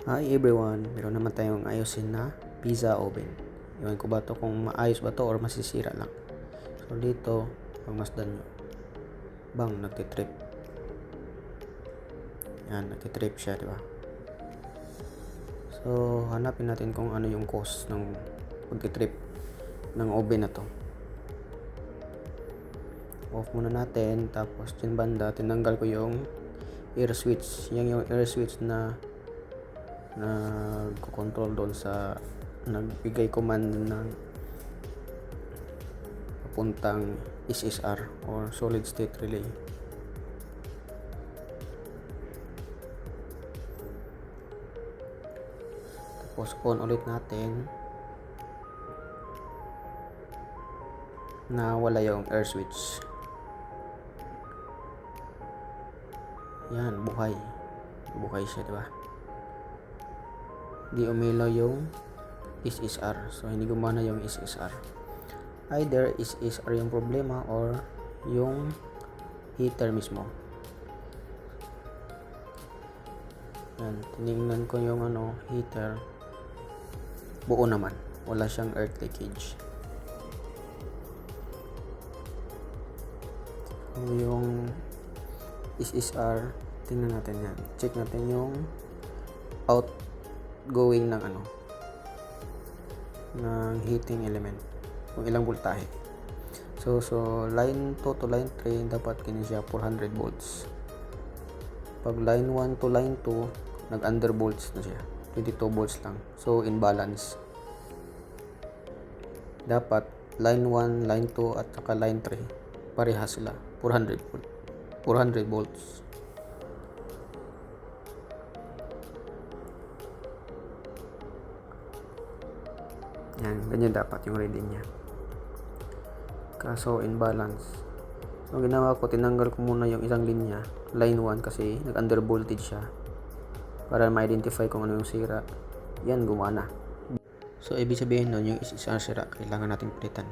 Hi everyone, meron naman tayong ayusin na pizza oven. Iwan ko ba to kung maayos ba to or masisira lang. So dito, pagmasdan nyo. Bang, nagtitrip. Yan, nagtitrip siya, di ba? So hanapin natin kung ano yung cause ng pagtitrip ng oven na to. Off muna natin, tapos dyan banda, tinanggal ko yung air switch. Yan yung air switch na nagko-control doon sa nagbigay command ng papuntang SSR or solid state relay. Tapos on ulit natin na wala yung air switch. Yan, buhay siya, di ba? Di umilaw yung SSR, so hindi gumana yung SSR. Either SSR yung problema or yung heater mismo. Yan, tinignan ko yung heater, buo naman, wala siyang earth leakage. So, yung SSR, tingnan natin yan, check natin yung outgoing ng ng heating element, kung ilang voltahe. So line 2 to line 3 dapat kini siya 400 volts. Pag line 1 to line 2 nag under volts na siya, 22 volts lang. So imbalance. Dapat line 1, line 2 at saka line 3 parehas sila, 400 volts. Yan, ganyan dapat yung reading niya. Kaso imbalance. So ginawa ko, tinanggal ko muna yung isang linya, line 1, kasi nag-under voltage siya, para ma-identify kung ano yung sira. Yan, gumana. So ibig sabihin nun, yung SSR sira, kailangan natin palitan.